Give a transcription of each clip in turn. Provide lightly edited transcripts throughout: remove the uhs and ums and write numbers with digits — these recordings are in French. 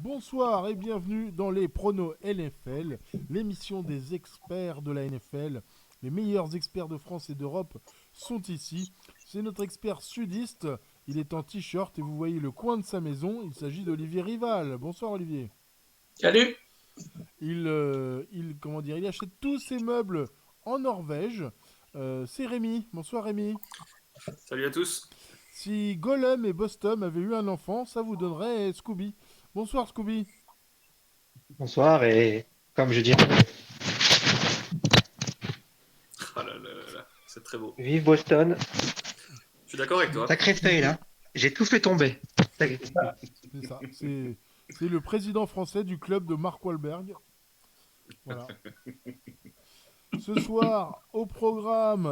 Bonsoir et bienvenue dans les pronos NFL, l'émission des experts de la NFL. Les meilleurs experts de France et d'Europe sont ici. C'est notre expert sudiste. Il est en t-shirt et vous voyez le coin de sa maison. Il s'agit d'Olivier Rival. Bonsoir Olivier. Salut. Il achète tous ses meubles en Norvège. C'est Rémi. Bonsoir Rémi. Salut à tous. Si Gollum et Boston avaient eu un enfant, ça vous donnerait Scooby. Bonsoir Scooby. Bonsoir et comme je dirais, Ah là là là là, c'est très beau. vive Boston. Je suis d'accord avec toi. Sacré fail, hein. J'ai tout fait tomber. C'est ça. C'est le président français du club de Mark Wahlberg. Voilà. Ce soir, au programme,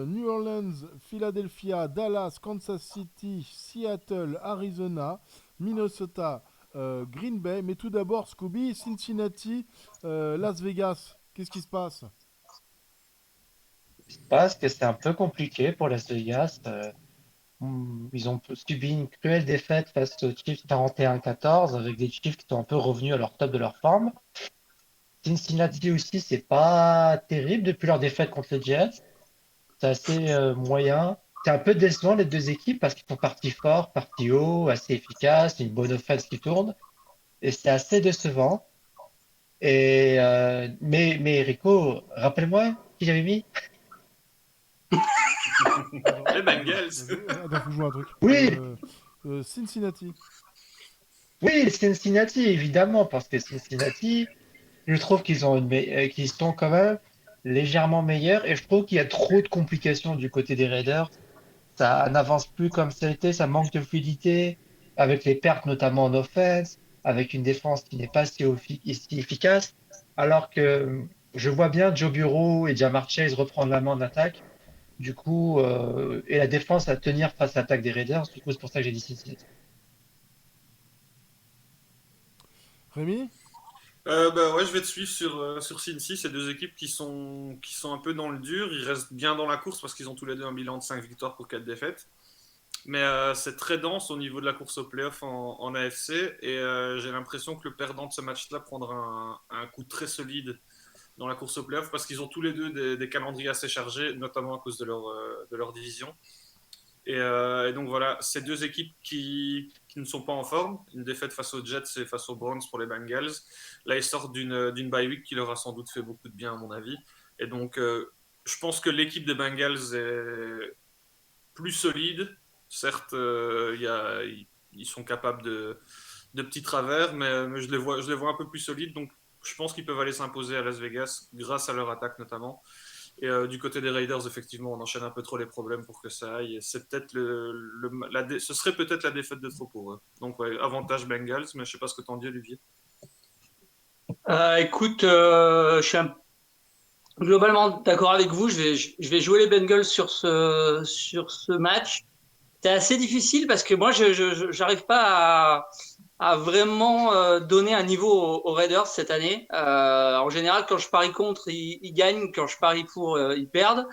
New Orleans, Philadelphia, Dallas, Kansas City, Seattle, Arizona, Minnesota, Green Bay. Mais tout d'abord, Scooby, Cincinnati, Las Vegas. Qu'est-ce qui se passe? Parce que c'est un peu compliqué pour Las Vegas. Ils ont subi une cruelle défaite face aux Chiefs 41-14 avec des Chiefs qui sont un peu revenus à leur top de leur forme. Cincinnati aussi, c'est pas terrible depuis leur défaite contre les Jets. C'est assez moyen. C'est un peu décevant les deux équipes parce qu'ils sont partis fort, partis haut, assez efficaces, une bonne offense qui tourne. Et c'est assez décevant. Mais Rico, rappelle-moi qui j'avais mis. Attends, Les Bengals. faut jouer un truc. Oui, Cincinnati. oui, Cincinnati, évidemment, parce que Cincinnati, je trouve qu'ils sont quand même légèrement meilleurs et je trouve qu'il y a trop de complications du côté des Raiders. Ça n'avance plus comme ça a été, ça manque de fluidité, avec les pertes notamment en offense, avec une défense qui n'est pas si efficace, alors que je vois bien Joe Burrow et Jamar Chase reprendre la main de l'attaque. Du coup, et la défense à tenir face à l'attaque des Raiders. Du coup, c'est pour ça que j'ai dit Cincinnati. Rémi? Bah ouais, je vais te suivre sur Cincy. C'est deux équipes qui sont un peu dans le dur. Ils restent bien dans la course parce qu'ils ont tous les deux un bilan de 5 victoires pour 4 défaites. Mais c'est très dense au niveau de la course au playoff en AFC. Et j'ai l'impression que le perdant de ce match-là prendra un coup très solide dans la course au playoff parce qu'ils ont tous les deux des calendriers assez chargés, notamment à cause de leur division. Et donc voilà, ces deux équipes qui ne sont pas en forme, une défaite face aux Jets et face aux Browns pour les Bengals. Là, ils sortent d'une bye week qui leur a sans doute fait beaucoup de bien, à mon avis. Et donc, je pense que l'équipe des Bengals est plus solide. Certes, ils sont capables de petits travers, mais je les vois un peu plus solides. Donc, je pense qu'ils peuvent aller s'imposer à Las Vegas grâce à leur attaque notamment. Et du côté des Raiders, effectivement, on enchaîne un peu trop les problèmes pour que ça aille. Et c'est peut-être ce serait peut-être la défaite de trop pour eux. Donc, ouais, avantage Bengals, mais je sais pas ce que t'en dis, Olivier. Écoute, je suis globalement d'accord avec vous. Je vais jouer les Bengals sur ce match. C'est assez difficile parce que moi, j'arrive pas à vraiment donner un niveau aux Raiders cette année. En général, quand je parie contre, ils gagnent. Quand je parie pour, ils perdent.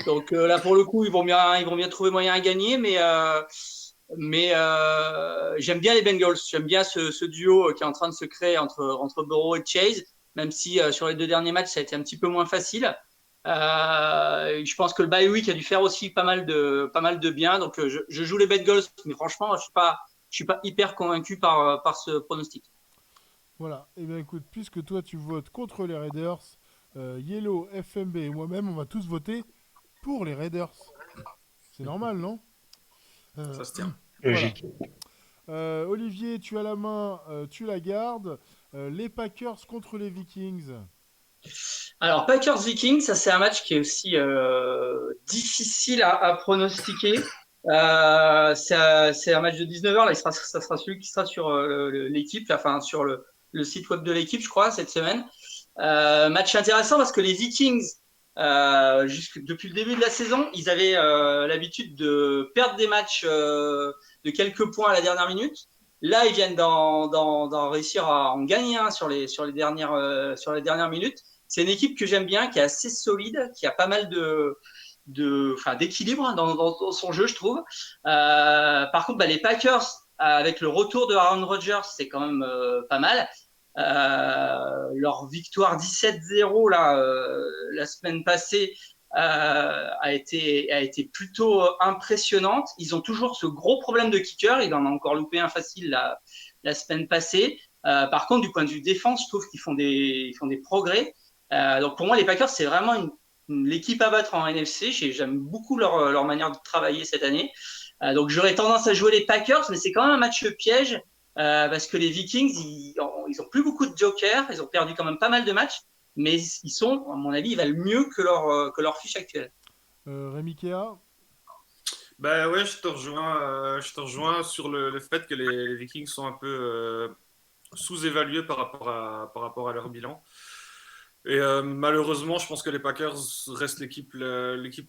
Donc là, pour le coup, ils vont bien trouver moyen à gagner. Mais j'aime bien les Bengals. J'aime bien ce duo qui est en train de se créer entre Burrow et Chase, même si sur les deux derniers matchs, ça a été un petit peu moins facile. Je pense que le bye week a dû faire aussi pas mal de bien. Donc je joue les Bengals, mais franchement, je suis pas hyper convaincu par ce pronostic. Voilà. Eh bien, écoute, puisque toi tu votes contre les Raiders, Yellow, FMB et moi-même, on va tous voter pour les Raiders. C'est normal, non? Euh, Ça se tient. voilà. Logique. Olivier, tu as la main, tu la gardes. Les Packers contre les Vikings. Alors Packers Vikings, ça c'est un match qui est aussi difficile à pronostiquer. C'est un match de 19h, là, ça sera celui qui sera sur l'équipe, enfin sur le site web de l'équipe, je crois, cette semaine. Match intéressant parce que les Vikings, depuis le début de la saison, ils avaient l'habitude de perdre des matchs de quelques points à la dernière minute. Là, ils viennent d'en réussir à en gagner un sur les dernières minutes. C'est une équipe que j'aime bien, qui est assez solide, qui a pas mal d'équilibre dans son jeu, je trouve. Par contre, les Packers, avec le retour de Aaron Rodgers, c'est quand même pas mal. Leur victoire 17-0 là, la semaine passée a été plutôt impressionnante. Ils ont toujours ce gros problème de kicker. Il en a encore loupé un facile la semaine passée. Par contre, du point de vue défense, je trouve qu'ils font ils font des progrès. Donc pour moi, les Packers, c'est vraiment l'équipe à battre en NFC. J'aime beaucoup leur manière de travailler cette année. Donc j'aurais tendance à jouer les Packers, mais c'est quand même un match piège parce que les Vikings, ils ont plus beaucoup de jokers, ils ont perdu quand même pas mal de matchs, mais ils sont, à mon avis, ils valent mieux que leur fiche actuelle. Rémi Kea. Bah ouais, je te rejoins sur le fait que les Vikings sont un peu sous-évalués par rapport à leur bilan. Et malheureusement, je pense que les Packers restent l'équipe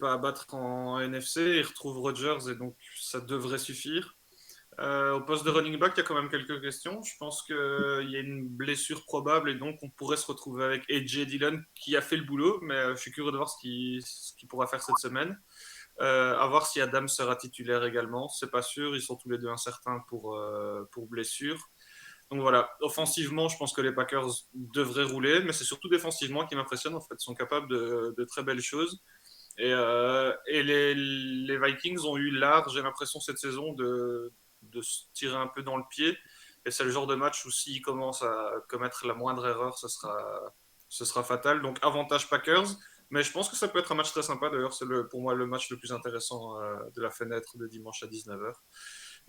à abattre en NFC. Ils retrouvent Rodgers et donc ça devrait suffire. Au poste de running back, il y a quand même quelques questions. Je pense qu'il y a une blessure probable et donc on pourrait se retrouver avec AJ Dillon qui a fait le boulot, mais je suis curieux de voir ce qu'il pourra faire cette semaine. À voir si Adam sera titulaire également. C'est pas sûr. Ils sont tous les deux incertains pour blessure. Donc voilà, offensivement, je pense que les Packers devraient rouler, mais c'est surtout défensivement qui m'impressionne. En fait, ils sont capables de très belles choses. Et les Vikings ont eu l'art, j'ai l'impression, cette saison de se tirer un peu dans le pied. Et c'est le genre de match où s'ils commencent à commettre la moindre erreur, ce sera fatal. Donc avantage Packers. Mais je pense que ça peut être un match très sympa. D'ailleurs, c'est pour moi le match le plus intéressant de la fenêtre de dimanche à 19h.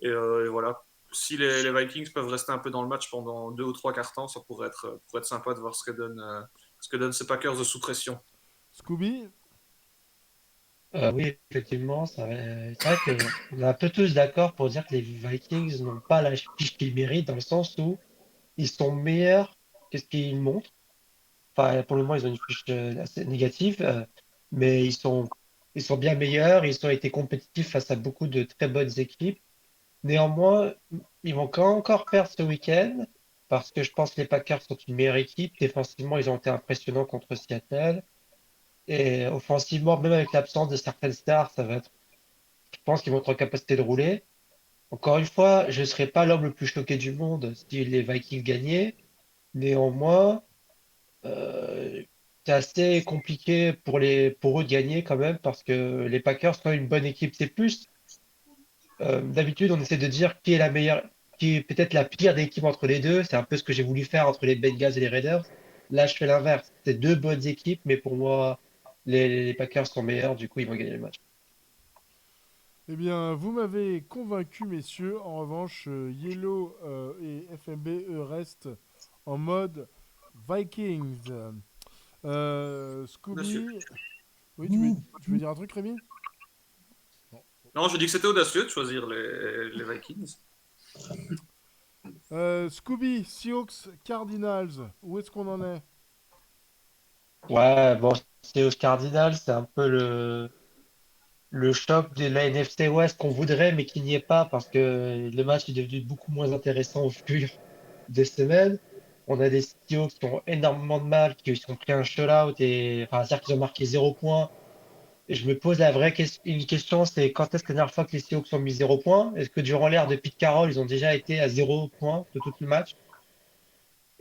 Et voilà. Si les Vikings peuvent rester un peu dans le match pendant 2 ou 3 quarts-temps, ça pourrait être sympa de voir ce que donnent ces Packers sous pression. Scooby. Oui, effectivement, c'est vrai que on est un peu tous d'accord pour dire que les Vikings n'ont pas la fiche qu'ils méritent dans le sens où ils sont meilleurs que ce qu'ils montrent. Enfin, pour le moment, ils ont une fiche assez négative, mais ils sont bien meilleurs. Ils ont été compétitifs face à beaucoup de très bonnes équipes. Néanmoins, ils vont encore perdre ce week-end parce que je pense que les Packers sont une meilleure équipe. Défensivement, ils ont été impressionnants contre Seattle. Et offensivement, même avec l'absence de certaines stars, je pense qu'ils vont être en capacité de rouler. Encore une fois, je ne serais pas l'homme le plus choqué du monde si les Vikings gagnaient. Néanmoins, euh, c'est assez compliqué pour eux de gagner quand même parce que les Packers sont une bonne équipe. C'est plus, d'habitude, on essaie de dire qui est la meilleure, qui est peut-être la pire des équipes entre les deux. C'est un peu ce que j'ai voulu faire entre les Bengals et les Raiders. Là, je fais l'inverse. C'est deux bonnes équipes, mais pour moi, les Packers sont meilleurs. Du coup, ils vont gagner le match. Eh bien, vous m'avez convaincu, messieurs. En revanche, Yellow et FMB, eux, restent en mode Vikings. Audacieux. Scooby. Oui, tu veux dire un truc, Rémi? Non. Non, je dis que c'était audacieux de choisir les Vikings. Scooby, Seahawks, Cardinals. Où est-ce qu'on en est? Ouais, bon, c'est aux Cardinals, c'est un peu le choc de la NFC West qu'on voudrait, mais qui n'y est pas parce que le match est devenu beaucoup moins intéressant au fur des semaines. On a des Seahawks qui ont énormément de mal, qui ont pris un shutout et, enfin, c'est-à-dire qu'ils ont marqué 0 points. Et je me pose une question, c'est quand est-ce que la dernière fois que les Seahawks ont mis 0 points? Est-ce que durant l'ère de Pete Carroll, ils ont déjà été à 0 points de tout le match?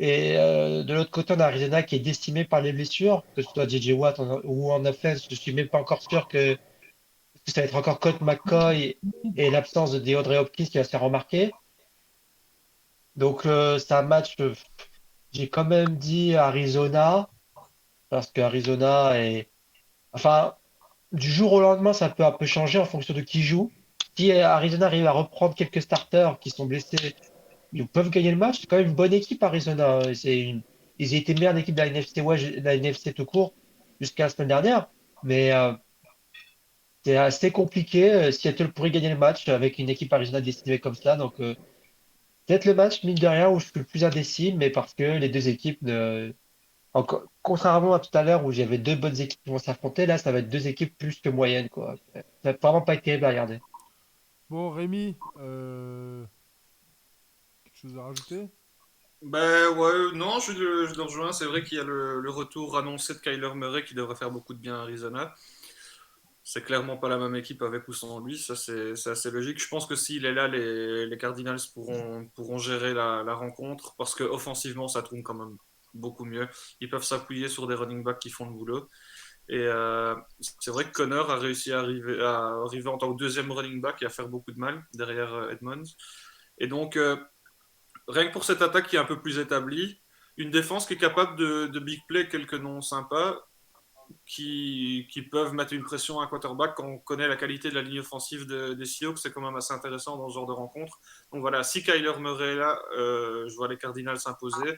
Et de l'autre côté, on a Arizona qui est décimé par les blessures, que ce soit J.J. Watt ou en offense. Je suis même pas encore sûr que ça va être encore Colt McCoy et l'absence de DeAndre Hopkins qui va se faire remarquer. Donc c'est un match, j'ai quand même dit Arizona, parce que Arizona est... Enfin, du jour au lendemain, ça peut un peu changer en fonction de qui joue. Si Arizona arrive à reprendre quelques starters qui sont blessés, ils peuvent gagner le match. C'est quand même une bonne équipe, Arizona. Ils étaient meilleure équipe de la NFC, ouais, de la NFC tout court jusqu'à la semaine dernière. Mais c'est assez compliqué. Seattle pourrait gagner le match avec une équipe Arizona décimée comme ça. Donc, peut-être le match, mine de rien, où je suis le plus indécis, mais parce que les deux équipes, contrairement à tout à l'heure où j'avais deux bonnes équipes qui vont s'affronter, là, ça va être deux équipes plus que moyennes, quoi. Ça va vraiment pas être terrible à regarder. Bon, Rémi, quelque chose à rajouter? Ben ouais, non, je le rejoins. C'est vrai qu'il y a le retour annoncé de Kyler Murray qui devrait faire beaucoup de bien à Arizona. c'est clairement pas la même équipe avec ou sans lui, ça c'est assez logique. Je pense que s'il est là, les Cardinals pourront gérer la rencontre parce que offensivement ça tourne quand même beaucoup mieux. Ils peuvent s'appuyer sur des running backs qui font le boulot. Et c'est vrai que Connor a réussi à arriver en tant que deuxième running back et à faire beaucoup de mal derrière Edmonds. Et donc, rien que pour cette attaque qui est un peu plus établie, une défense qui est capable de big play quelques noms sympas, qui peuvent mettre une pression à un quarterback quand on connaît la qualité de la ligne offensive des Seahawks, c'est quand même assez intéressant dans ce genre de rencontre. Donc voilà, si Kyler Murray est là, je vois les Cardinals s'imposer.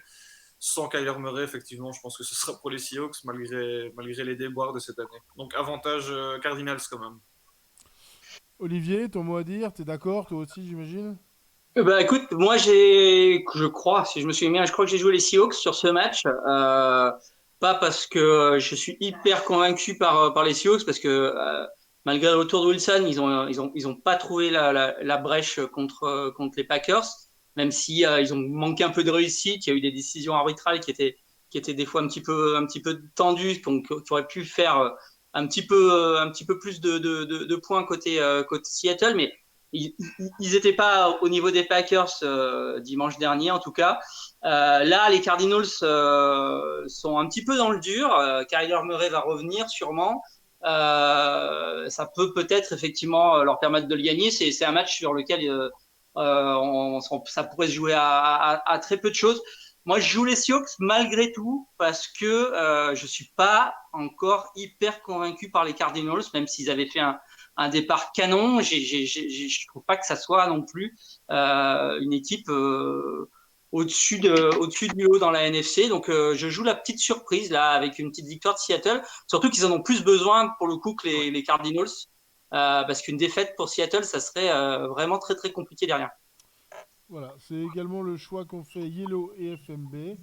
Sans Kyler Murray, effectivement, je pense que ce sera pour les Seahawks malgré les déboires de cette année. Donc avantage Cardinals quand même. Olivier, ton mot à dire, t'es d'accord, toi aussi, j'imagine? Bah écoute, moi je crois, si je me souviens bien, je crois que j'ai joué les Seahawks sur ce match. Pas parce que je suis hyper convaincu par les Seahawks, parce que malgré le retour de Wilson, ils ont pas trouvé la brèche contre les Packers, même si ils ont manqué un peu de réussite. Il y a eu des décisions arbitrales qui étaient des fois un petit peu tendues, qui auraient pu faire un petit peu plus de points côté Seattle, mais ils n'étaient pas au niveau des Packers dimanche dernier en tout cas. Là, les Cardinals sont un petit peu dans le dur. Kyler Murray va revenir sûrement. Ça peut peut-être effectivement leur permettre de le gagner. C'est un match sur lequel ça pourrait se jouer à très peu de choses. Moi, je joue les Seahawks malgré tout parce que je suis pas encore hyper convaincu par les Cardinals, même s'ils avaient fait un départ canon. Je trouve pas que ça soit non plus une équipe au-dessus du lot dans la NFC. Donc, je joue la petite surprise là avec une petite victoire de Seattle. Surtout qu'ils en ont plus besoin pour le coup que les Cardinals, parce qu'une défaite pour Seattle, ça serait vraiment très très compliqué derrière. Voilà, c'est également le choix qu'ont fait Yellow et FMB.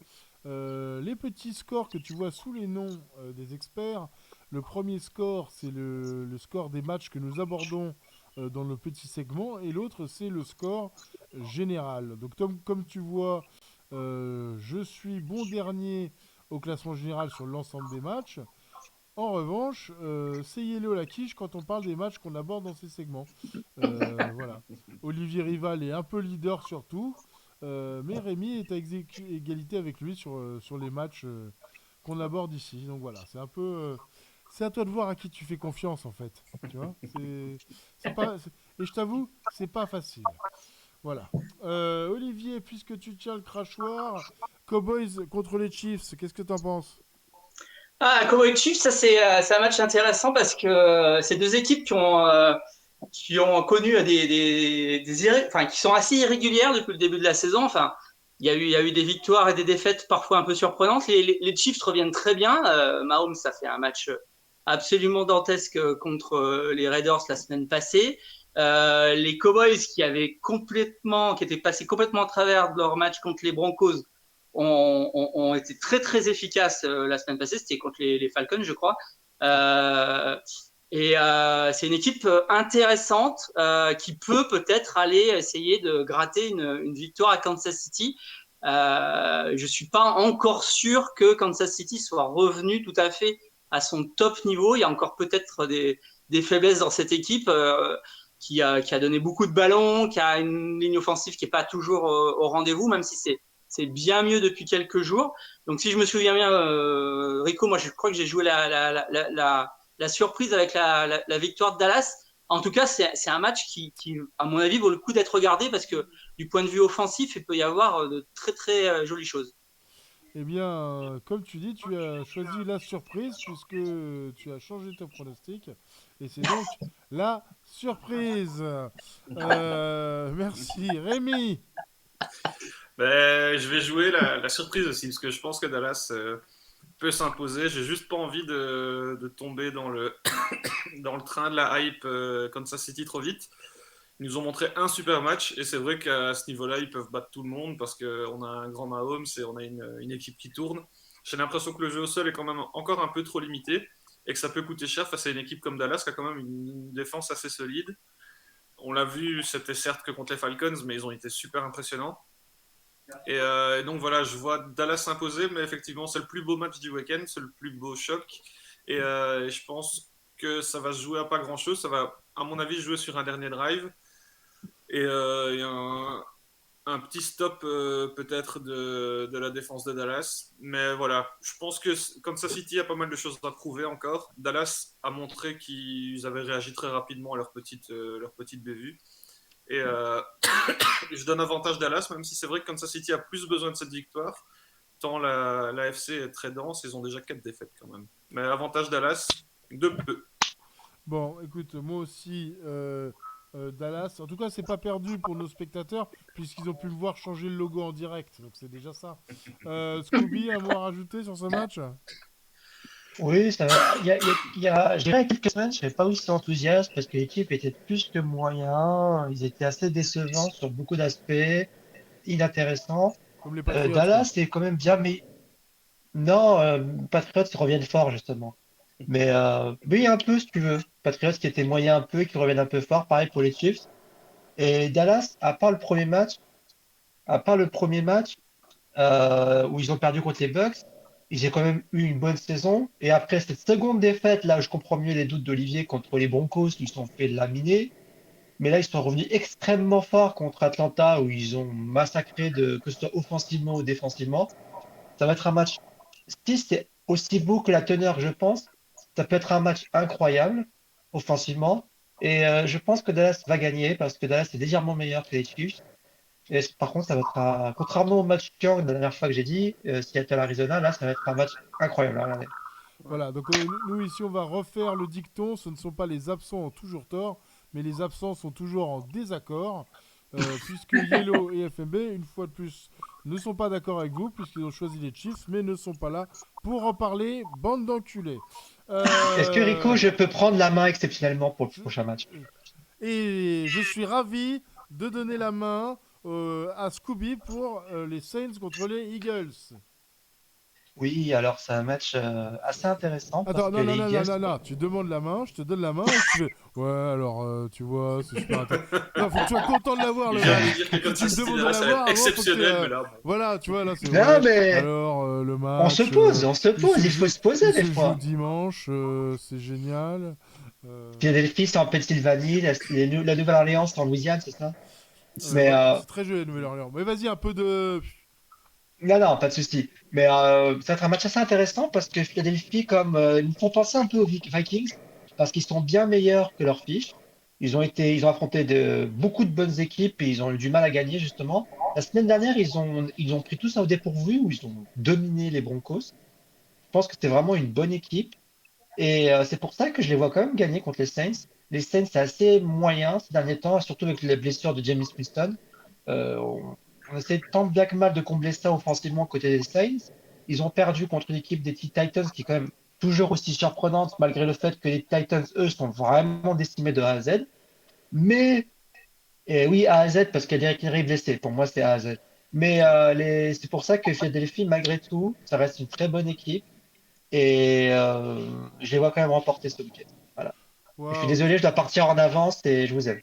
Les petits scores que tu vois sous les noms des experts, le premier score, c'est le score des matchs que nous abordons dans le petit segment, et l'autre, c'est le score général. Donc, comme tu vois, je suis bon dernier au classement général sur l'ensemble des matchs. En revanche, c'est Yellow la quiche quand on parle des matchs qu'on aborde dans ces segments. Voilà. Olivier Rival est un peu leader sur tout, mais Rémi est à égalité avec lui sur les matchs qu'on aborde ici. Donc voilà, c'est un peu. C'est à toi de voir à qui tu fais confiance en fait. Tu vois, c'est pas, et je t'avoue, c'est pas facile. Voilà. Olivier, puisque tu tiens le crachoir, Cowboys contre les Chiefs, qu'est-ce que t'en penses? Ah, Cowboys Chiefs, ça c'est un match intéressant parce que c'est deux équipes qui ont connu enfin, qui sont assez irrégulières depuis le début de la saison. Enfin, il y a eu des victoires et des défaites parfois un peu surprenantes. Les Chiefs reviennent très bien. Mahomes, ça fait un match absolument dantesque contre les Raiders la semaine passée. Les Cowboys qui étaient passés complètement à travers de leur match contre les Broncos ont été très très efficaces la semaine passée. C'était contre les Falcons, je crois. C'est une équipe intéressante qui peut peut-être aller essayer de gratter une victoire à Kansas City. Je suis pas encore sûr que Kansas City soit revenu tout à fait à son top niveau. Il y a encore peut-être des faiblesses dans cette équipe qui a donné beaucoup de ballons, qui a une ligne offensive qui est pas toujours au rendez-vous, même si c'est bien mieux depuis quelques jours. Donc si je me souviens bien, Rico, moi je crois que j'ai joué la surprise avec la victoire de Dallas. En tout cas, c'est un match qui, à mon avis, vaut le coup d'être regardé parce que du point de vue offensif, il peut y avoir de très très jolies choses. Eh bien, comme tu dis, tu as choisi la surprise puisque tu as changé ton pronostic. Et c'est donc la surprise. Merci. Rémi. Je vais jouer la surprise aussi, parce que je pense que Dallas peut s'imposer. J'ai juste pas envie de tomber dans le train de la hype Kansas City trop vite. Ils nous ont montré un super match, et c'est vrai qu'à ce niveau-là, ils peuvent battre tout le monde, parce qu'on a un grand Mahomes et on a une équipe qui tourne. J'ai l'impression que le jeu au sol est quand même encore un peu trop limité, et que ça peut coûter cher face à une équipe comme Dallas, qui a quand même une défense assez solide. On l'a vu, c'était certes que contre les Falcons, mais ils ont été super impressionnants. Et donc voilà, je vois Dallas s'imposer, mais effectivement, c'est le plus beau match du week-end, c'est le plus beau choc. Et je pense que ça va se jouer à pas grand-chose. Ça va, à mon avis, jouer sur un dernier drive. Et un petit stop peut-être de la défense de Dallas. Mais voilà, je pense que Kansas City a pas mal de choses à prouver encore. Dallas a montré qu'ils avaient réagi très rapidement à leur petite bévue. Et je donne avantage Dallas, même si c'est vrai que Kansas City a plus besoin de cette victoire. Tant la FC est très dense, ils ont déjà 4 défaites quand même. Mais avantage Dallas, de peu. Bon, écoute, moi aussi, Dallas. En tout cas, c'est pas perdu pour nos spectateurs, puisqu'ils ont pu me voir changer le logo en direct. Donc c'est déjà ça. Scooby, un mot à rajouter sur ce match? Oui, ça va. Je dirais, il y a quelques semaines, je n'étais pas aussi enthousiaste parce que l'équipe était plus que moyen. Ils étaient assez décevants sur beaucoup d'aspects, inintéressants. Comme les Patriots, quoi. Dallas, c'est quand même bien, mais non, Patriots, ils reviennent fort, justement. Mais oui, un peu, si tu veux. Patriots qui étaient moyens un peu, qui reviennent un peu fort, pareil pour les Chiefs. Et Dallas, à part le premier match où ils ont perdu contre les Bucks, ils ont quand même eu une bonne saison. Et après cette seconde défaite, là, je comprends mieux les doutes d'Olivier contre les Broncos, qui se sont fait laminer. Mais là, ils sont revenus extrêmement forts contre Atlanta, où ils ont massacré que ce soit offensivement ou défensivement. Ça va être un match, si c'est aussi beau que la teneur, je pense, ça peut être un match incroyable, offensivement. Et je pense que Dallas va gagner, parce que Dallas est légèrement meilleur que les Chiefs. Et par contre, ça va être contrairement au match chiant de la dernière fois que j'ai dit, Seattle-Arizona, là, ça va être un match incroyable à regarder. Voilà, donc nous ici on va refaire le dicton, ce ne sont pas les absents ont toujours tort, mais les absents sont toujours en désaccord, puisque Yellow et FMB, une fois de plus, ne sont pas d'accord avec vous, puisqu'ils ont choisi les Chiefs, mais ne sont pas là pour en parler, bande d'enculés. Est-ce que Rico, Euh, je peux prendre la main exceptionnellement pour le je- prochain match? et je suis ravi de donner la main à Scooby pour les Saints contre les Eagles. Oui, alors c'est un match assez intéressant parce Attends, que non, non, les non, non, Eagles. non, non, tu demandes la main, je te donne la main et tu fais. Ouais, alors, tu vois, c'est super intéressant. Non, faut que tu sois content de l'avoir Il le vient match. de dire que Si tu Kansas me City demandes de Dallas, ça va l'avoir, être avant, faut que tu. exceptionnel, mais là, bon. Voilà, tu vois, là, c'est. Non, Ouais, mais alors, le on se match. pose, on se Il pose, se il faut joue, se poser il des se joue fois. dimanche, c'est génial. Euh, Philadelphie, c'est en Pennsylvanie, la Nouvelle-Orléans, c'est en Louisiane, c'est ça? Mais voilà, c'est très joli, la Nouvelle-Orléans. Mais vas-y, un peu de. non, non, pas de souci. Mais ça va être un match assez intéressant parce que Philadelphie, comme ils me font penser un peu aux Vikings, parce qu'ils sont bien meilleurs que leurs fiches. Ils ont affronté beaucoup de bonnes équipes et ils ont eu du mal à gagner justement. La semaine dernière, ils ont pris tout ça au dépourvu où ils ont dominé les Broncos. Je pense que c'était vraiment une bonne équipe et c'est pour ça que je les vois quand même gagner contre les Saints. Les Saints, c'est assez moyen ces derniers temps, surtout avec les blessures de James Winston. On essaie tant bien que mal de combler ça offensivement côté des Saints. Ils ont perdu contre l'équipe des Titans qui est quand même toujours aussi surprenante malgré le fait que les Titans, eux, sont vraiment décimés de A à Z. Mais, et oui, A à Z parce qu'il y a Derrick Henry blessé. Pour moi, c'est A à Z. Mais c'est pour ça que Philadelphie, malgré tout, ça reste une très bonne équipe. Et je les vois quand même remporter ce week-end. Voilà. Je suis Waouh. désolé, je dois partir en avance et je vous aime.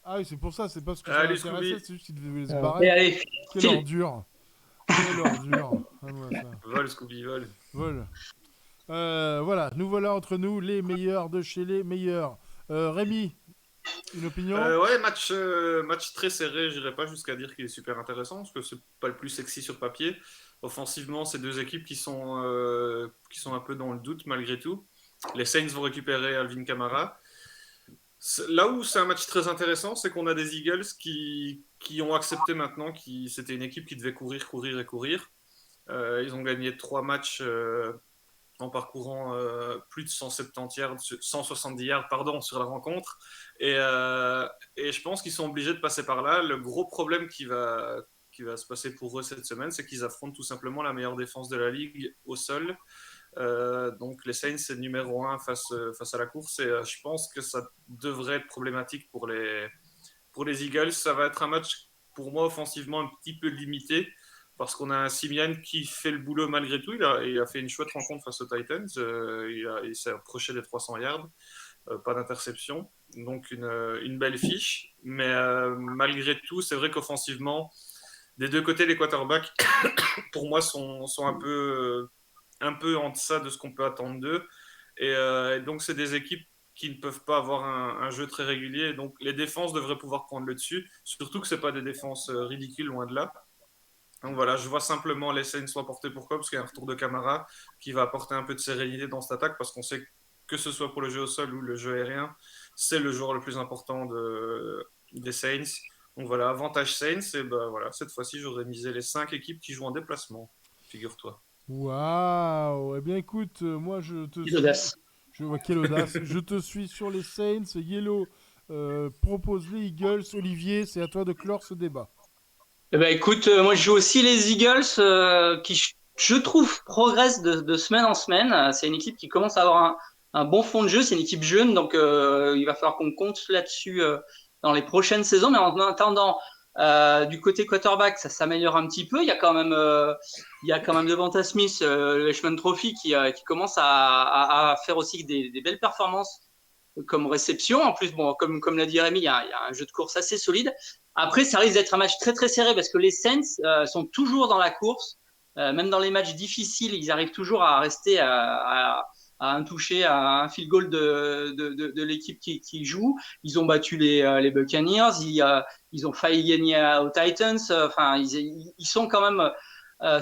Ah oui, c'est pour ça, c'est parce que ça Allez, l'intéressait, Scooby, c'est juste qu'il devait se Euh, Et barrer. allez, Quelle file. ordure. Quelle ordure. Ah, moi, ça. vol, Scooby, vol. Vol. Voilà, nous voilà entre nous, les meilleurs de chez les meilleurs. Rémi, une opinion? Ouais, match très serré. J'irai pas jusqu'à dire qu'il est super intéressant parce que c'est pas le plus sexy sur papier. Offensivement, c'est deux équipes qui sont un peu dans le doute malgré tout. Les Saints vont récupérer Alvin Kamara. Là où c'est un match très intéressant, c'est qu'on a des Eagles qui ont accepté maintenant que c'était une équipe qui devait courir, courir et courir. Ils ont gagné 3 matchs en parcourant plus de 170 yards, 170 yards pardon, sur la rencontre. Et je pense qu'ils sont obligés de passer par là. Le gros problème qui va se passer pour eux cette semaine, c'est qu'ils affrontent tout simplement la meilleure défense de la ligue au sol. Donc les Saints, c'est numéro 1 face à la course. Et je pense que ça devrait être problématique pour les Eagles. Ça va être un match, pour moi, offensivement un petit peu limité parce qu'on a un Simian qui fait le boulot malgré tout. Il a fait une chouette rencontre face aux Titans. Il s'est approché des 300 yards. Pas d'interception. Donc une belle fiche. Mais malgré tout, c'est vrai qu'offensivement, des deux côtés, les quarterbacks, pour moi, sont un peu en deçà de ce qu'on peut attendre d'eux. Et donc, c'est des équipes qui ne peuvent pas avoir un jeu très régulier. Donc, les défenses devraient pouvoir prendre le dessus. Surtout que ce pas des défenses ridicules, loin de là. Donc voilà, je vois simplement les Saints l'emporter. Pourquoi? Parce qu'il y a un retour de Camara qui va apporter un peu de sérénité dans cette attaque, parce qu'on sait que ce soit pour le jeu au sol ou le jeu aérien, c'est le joueur le plus important des Saints. Donc voilà, avantage Saints. Et ben voilà, cette fois-ci, j'aurais misé les 5 équipes qui jouent en déplacement, figure-toi. Waouh! Eh bien, écoute, moi, je te Quelle suis. audace. Je vois quelle audace. Je te suis sur les Saints. Yellow propose les Eagles. Olivier, c'est à toi de clore ce débat. Eh ben, écoute, moi je joue aussi les Eagles qui, je trouve, progressent de semaine en semaine. C'est une équipe qui commence à avoir un bon fond de jeu. C'est une équipe jeune, donc il va falloir qu'on compte là-dessus dans les prochaines saisons. Mais en attendant, du côté quarterback, ça s'améliore un petit peu. Il y a quand même Devonta Smith, le Heisman Trophy, qui commence à faire aussi des belles performances comme réception. En plus, bon, comme l'a dit Rémi, il y a un jeu de course assez solide. Après, ça risque d'être un match très très serré parce que les Saints sont toujours dans la course. Même dans les matchs difficiles, ils arrivent toujours à rester à un toucher, à un field goal de l'équipe qui joue. Ils ont battu les Buccaneers, ils ont failli gagner aux Titans. Enfin, ils sont quand même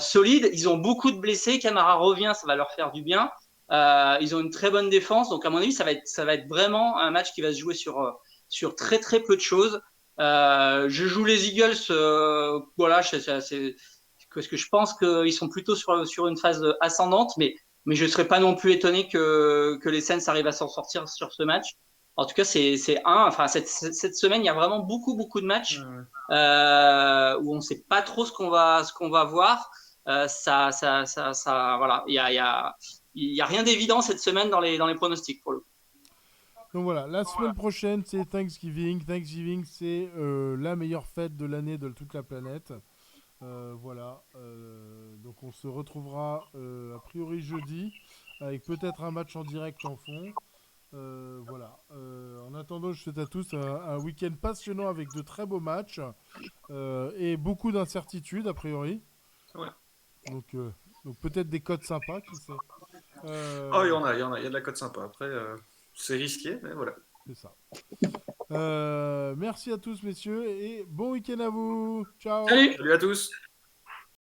solides. Ils ont beaucoup de blessés. Camara revient, ça va leur faire du bien. Ils ont une très bonne défense, donc à mon avis, ça va être vraiment un match qui va se jouer sur très très peu de choses. Je joue les Eagles, voilà, parce que je pense qu'ils sont plutôt sur une phase ascendante, mais je ne serais pas non plus étonné que les Saints arrivent à s'en sortir sur ce match. En tout cas, enfin, cette semaine, il y a vraiment beaucoup de matchs où on ne sait pas trop ce qu'on va voir. Voilà, il y a rien d'évident cette semaine dans les pronostics pour le coup. Donc voilà, la semaine prochaine, c'est Thanksgiving. Thanksgiving, c'est la meilleure fête de l'année de toute la planète. Voilà. Donc on se retrouvera a priori jeudi avec peut-être un match en direct en fond. Voilà. En attendant, je souhaite à tous un week-end passionnant avec de très beaux matchs et beaucoup d'incertitudes a priori. Ouais. Donc, donc peut-être des codes sympas, qui sait. Oh, il y a de la cote sympa. Après, c'est risqué, mais voilà. C'est ça. Merci à tous, messieurs, et bon week-end à vous. Ciao. Salut! Salut à tous!